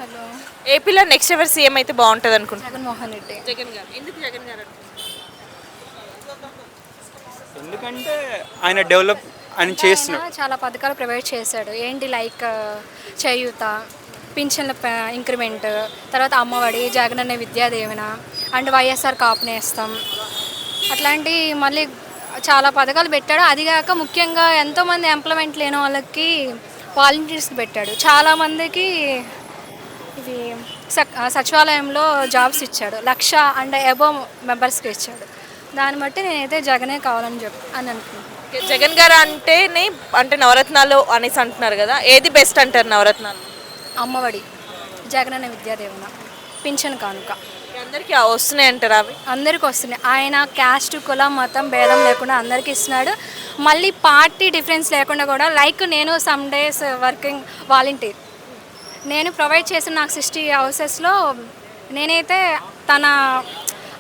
Hello. ఏపీలో next ఎవరు CM అయితే బాగుంటుంది అనుకుంటున్నారు? జగన్మోహన్ రెడ్డి. జగన్ గారు. ఎందుకు జగన్ గారు? ఎందుకంటే ఆయన డెవలప్ ఆయన చేస్తున్నాడు. ఆయన చాలా పథకాలు ప్రొవైడ్ చేశాడు. ఏంటి లైక్ చేయూత, పింఛన్ల ఇంక్రిమెంట్, తర్వాత అమ్మఒడి, జగనన్న విద్యా దీవెన అండ్ వైఎస్ఆర్ కాపు నేస్తం, అట్లాంటి మళ్ళీ చాలా పథకాలు పెట్టాడు. అదిగాక ముఖ్యంగా ఎంతోమంది ఎంప్లాయ్మెంట్ లేని వాళ్ళకి వాలంటీర్స్కి పెట్టాడు. చాలామందికి ఇవి సచివాలయంలో జాబ్స్ ఇచ్చాడు. 1,00,000 అండ్ అబోవ్ మెంబర్స్కి ఇచ్చాడు. దాన్ని బట్టి నేనైతే జగనే కావాలని అనుకుంటున్నాను. జగన్ గారు అంటేనే అంటే నవరత్నాలు అనేసి అంటున్నారు కదా, ఏది బెస్ట్ అంటారు నవరత్నాలు? అమ్మఒడి, జగనన్న విద్యా దీవెన, పింఛన్ కానుక అందరికీ వస్తున్నాయి అంటారు. అవి అందరికీ వస్తున్నాయి. ఆయన క్యాస్ట్, కులం, మతం భేదం లేకుండా అందరికీ ఇస్తున్నాడు. మళ్ళీ పార్టీ డిఫరెన్స్ లేకుండా కూడా లైక్ నేను సమ్ డేస్ వర్కింగ్ వాలంటీర్, నేను ప్రొవైడ్ చేసిన నాకు 60 హౌసెస్లో నేనైతే తన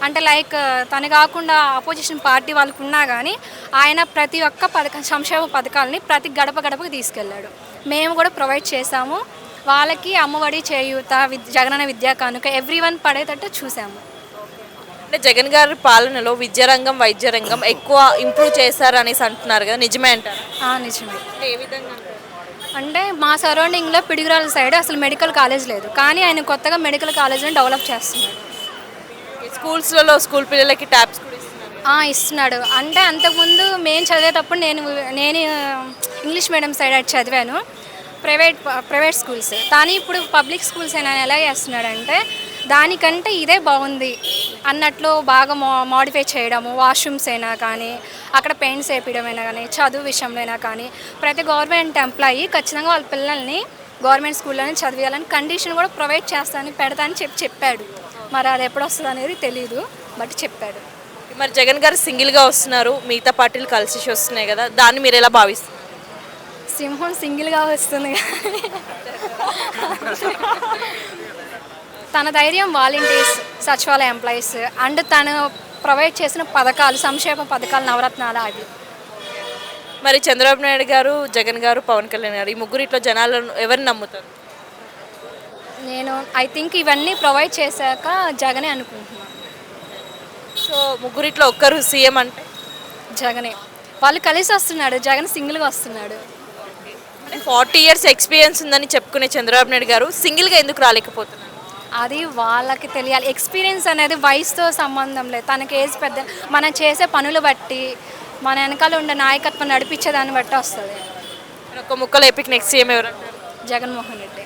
అంటే లైక్ తను కాకుండా అపోజిషన్ పార్టీ వాళ్ళకు ఉన్నా కానీ ఆయన ప్రతి ఒక్క సంక్షేమ పథకాలని ప్రతి గడప గడపకు తీసుకెళ్ళాడు. మేము కూడా ప్రొవైడ్ చేశాము. వాళ్ళకి అమ్మఒడి, చేయూత, జగనన్న విద్యా కానుక ఎవ్రీవన్ పడేటట్టు చూసాము. అంటే జగన్ గారి పాలనలో విద్యారంగం, వైద్య రంగం ఎక్కువ ఇంప్రూవ్ చేశారు అనేసి అంటున్నారు కదా, నిజమే అంటారు? నిజమే. ఏ విధంగా? అంటే మా సరౌండింగ్లో పిడుగురాల సైడ్ అసలు మెడికల్ కాలేజ్ లేదు, కానీ ఆయన కొత్తగా మెడికల్ కాలేజ్ని డెవలప్ చేస్తున్నాడు. స్కూల్స్లలో స్కూల్ పిల్లలకి ట్యాబ్స్ కూడా ఇస్తున్నాడు. అంటే అంతకుముందు మేము చదివేటప్పుడు నేను ఇంగ్లీష్ మీడియం సైడ్ చదివాను, ప్రైవేట్ స్కూల్స్. కానీ ఇప్పుడు పబ్లిక్ స్కూల్స్ అయినా ఎలా చేస్తున్నాడంటే దానికంటే ఇదే బాగుంది అన్నట్లు బాగా మోడిఫై చేయడము. వాష్రూమ్స్ అయినా కానీ, అక్కడ పెయింట్స్ వేయడమైనా కానీ, చదువు విషయంలో అయినా కానీ ప్రతి గవర్నమెంట్ ఎంప్లాయీ ఖచ్చితంగా వాళ్ళ పిల్లల్ని గవర్నమెంట్ స్కూల్లోనే చదివేయాలని కండిషన్ కూడా ప్రొవైడ్ చేస్తానని పెడతానని చెప్పాడు. మరి అది ఎప్పుడు వస్తుంది అనేది తెలీదు, బట్ చెప్పాడు. మరి జగన్ గారు సింగిల్గా వస్తున్నారు, మిగతా పార్టీలు కలిసి వస్తున్నాయి కదా, దాన్ని మీరు ఎలా భావిస్తారు? సింహం సింగిల్గా వస్తుంది, తన ధైర్యం వాలంటీర్స్, సచివాలయ ఎంప్లాయీస్ అండ్ తను ప్రొవైడ్ చేసిన పథకాలు, సంక్షేమ పథకాలు, నవరత్నాలు అవి. మరి చంద్రబాబు నాయుడు గారు, జగన్ గారు, పవన్ కళ్యాణ్ గారు, ఈ ముగ్గురిట్లో జనాలను ఎవరిని నమ్ముతారు? నేను ఐ థింక్ ఇవన్నీ ప్రొవైడ్ చేశాక జగనే అనుకుంటున్నాను. సో ముగ్గురిట్లో ఒక్కరు సీఎం అంటే జగనే. వాళ్ళు కలిసి వస్తున్నాడు, జగన్ సింగిల్గా వస్తున్నాడు. 40 years ఎక్స్పీరియన్స్ ఉందని చెప్పుకునే చంద్రబాబు నాయుడు గారు సింగిల్గా ఎందుకు రాలేకపోతున్నారు? అది వాళ్ళకి తెలియాలి. ఎక్స్పీరియన్స్ అనేది వయసుతో సంబంధం లేదు. తనకి ఏజ్ పెద్ద, మనం చేసే పనులు బట్టి, మన వెనకాల ఉండే నాయకత్వం నడిపించేదాన్ని బట్టి వస్తుంది. ఒక ముక్కలో ఎపిక్ నెక్స్ట్ సీఎం ఎవరంటారు? జగన్మోహన్ రెడ్డి.